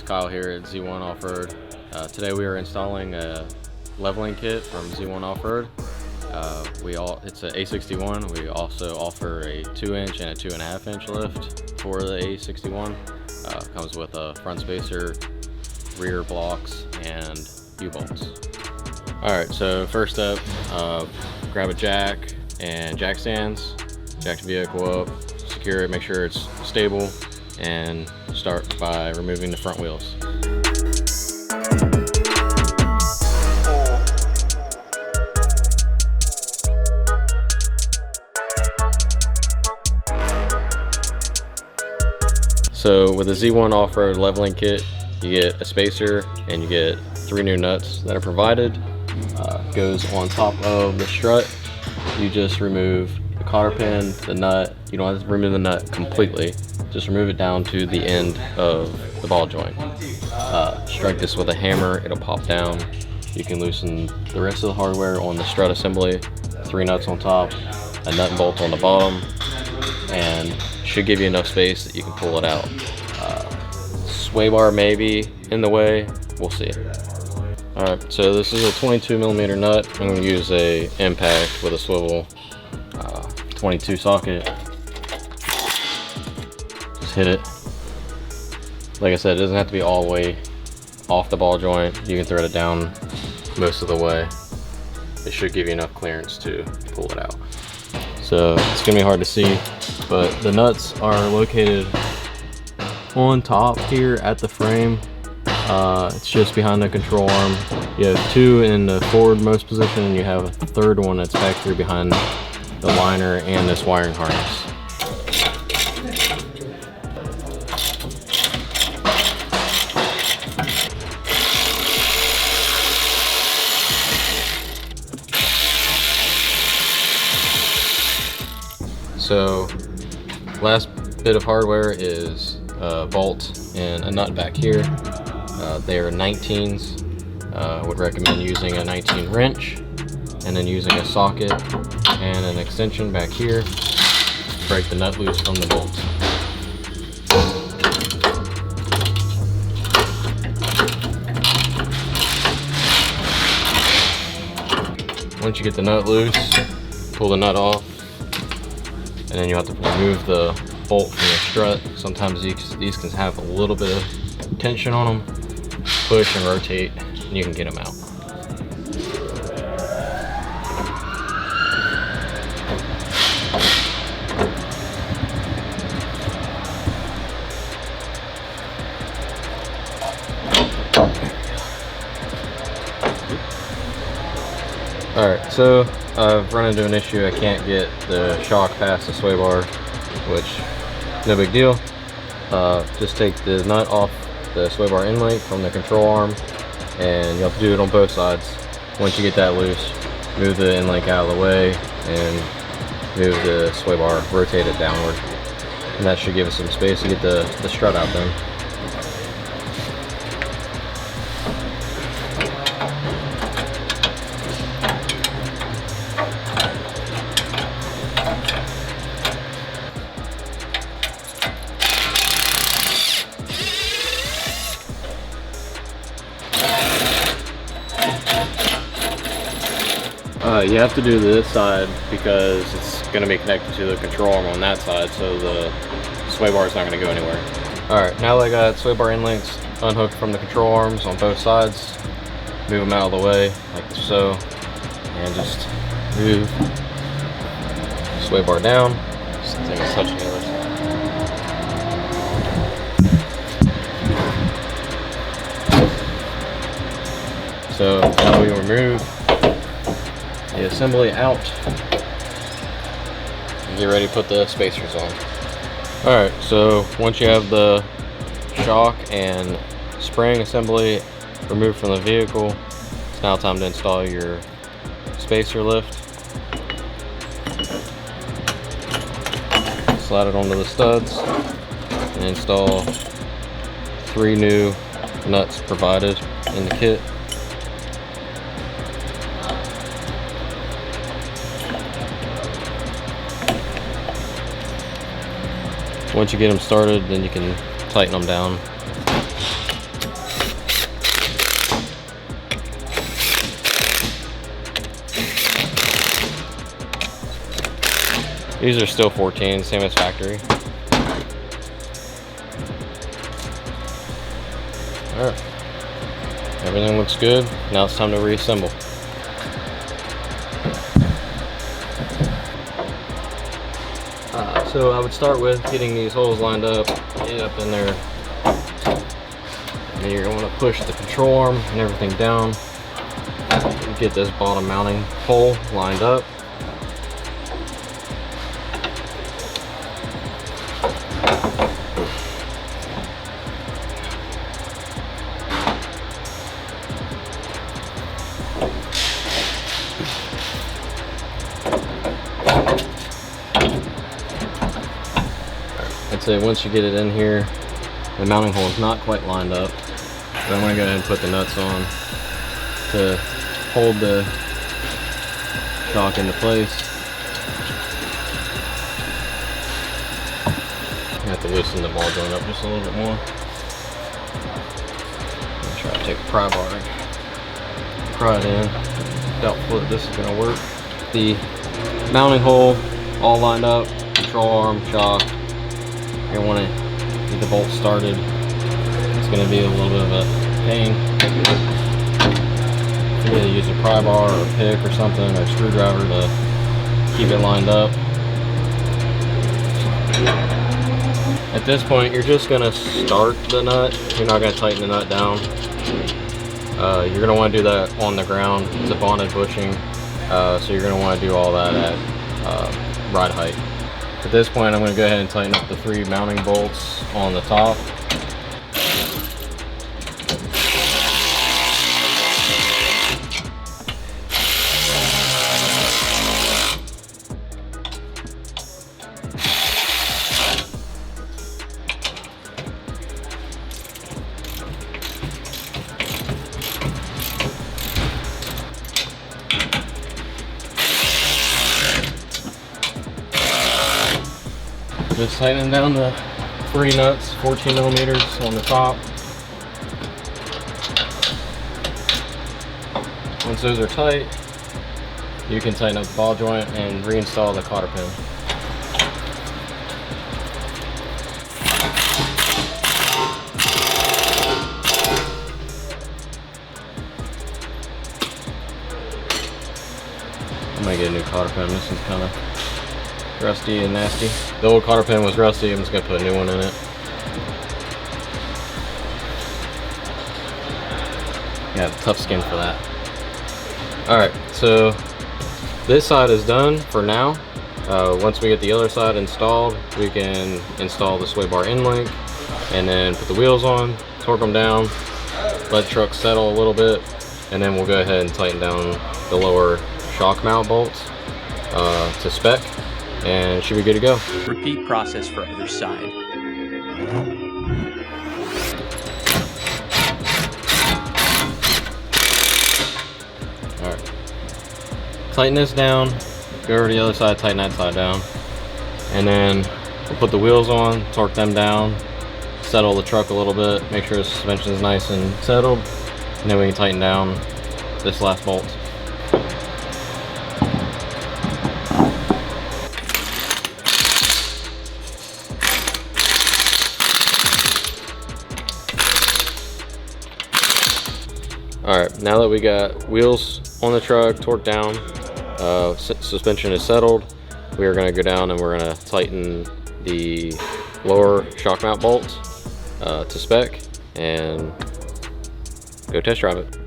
Kyle here at Z1 Off-Road. Today we are installing a leveling kit from Z1 Off-Road. It's an A61. We also offer a 2-inch and a 2.5-inch lift for the A61. Comes with a front spacer, rear blocks, and U-bolts. Alright, so first up, grab a jack and jack stands, jack the vehicle up, secure it, make sure it's stable, and start by removing the front wheels. So with the Z1 Off-Road leveling kit, you get a spacer and you get 3 new nuts that are provided. Goes on top of the strut. You just remove the cotter pin, the nut. You don't have to remove the nut completely. Just remove it down to the end of the ball joint. Strike this with a hammer, it'll pop down. You can loosen the rest of the hardware on the strut assembly. 3 nuts on top, a nut and bolt on the bottom, and should give you enough space that you can pull it out. Sway bar maybe in the way, we'll see. Alright, so this is a 22mm nut. I'm going to use a impact with a swivel 22 socket. Just hit it. Like I said, it doesn't have to be all the way off the ball joint. You can thread it down most of the way. It should give you enough clearance to pull it out. So it's going to be hard to see, but the nuts are located on top here at the frame. It's just behind the control arm. You have 2 in the forwardmost position, and you have a 3rd one that's back here behind the liner and this wiring harness. So last bit of hardware is a bolt and a nut back here. They are 19s. I would recommend using a 19 wrench and then using a socket and an extension back here. Break the nut loose from the bolt. Once you get the nut loose, pull the nut off, and then you have to remove the bolt from the strut. Sometimes these can have a little bit of tension on them. Push and rotate, and you can get them out. Alright, so I've run into an issue. I can't get the shock past the sway bar, which, no big deal. Just take the nut off the sway bar inlink from the control arm, and you have to do it on both sides. Once you get that loose, move the inlink out of the way and move the sway bar, rotate it downward, and that should give us some space to get the strut out then. You have to do this side because it's going to be connected to the control arm on that side, so the sway bar is not going to go anywhere. Alright, now that I got sway bar end links unhooked from the control arms on both sides, move them out of the way like so, and just move sway bar down. Just think it's touching the other side. So now we remove the assembly out and get ready to put the spacers on. Alright, so once you have the shock and spring assembly removed from the vehicle, it's now time to install your spacer lift. Slide it onto the studs and install 3 new nuts provided in the kit. Once you get them started, then you can tighten them down. These are still 14, same as factory. Alright. Everything looks good. Now it's time to reassemble. So I would start with getting these holes lined up, get up in there. And then you're going to push the control arm and everything down. Get this bottom mounting hole lined up. I'd say once you get it in here, the mounting hole is not quite lined up, but I'm going to go ahead and put the nuts on to hold the shock into place. I have to loosen the ball joint up just a little bit more. I'm try to take the pry bar and pry it in. Doubtful that this is going to work. The mounting hole all lined up, control arm, shock. You want to get the bolt started. It's going to be a little bit of a pain. You either use a pry bar or a pick or something, or a screwdriver to keep it lined up. At this point, you're just going to start the nut. You're not going to tighten the nut down. You're going to want to do that on the ground. It's a bonded bushing, so you're going to want to do all that at ride height. At this point, I'm going to go ahead and tighten up the 3 mounting bolts on the top. Just tightening down the 3 nuts, 14 millimeters on the top. Once those are tight, you can tighten up the ball joint and reinstall the cotter pin. I'm gonna get a new cotter pin. This one's kind of rusty and nasty. The old cotter pin was rusty. I'm just gonna put a new one in it. Yeah, tough skin for that. Alright, so this side is done for now. Once we get the other side installed, we can install the sway bar end link and then put the wheels on, torque them down, let the truck settle a little bit, and then we'll go ahead and tighten down the lower shock mount bolts to spec, and it should be good to go. Repeat process for other side. Alright. Tighten this down, go over to the other side, tighten that side down. And then we'll put the wheels on, torque them down, settle the truck a little bit, make sure the suspension is nice and settled. And then we can tighten down this last bolt. Alright, now that we got wheels on the truck, torqued down, suspension is settled, we are going to go down and we're going to tighten the lower shock mount bolts to spec and go test drive it.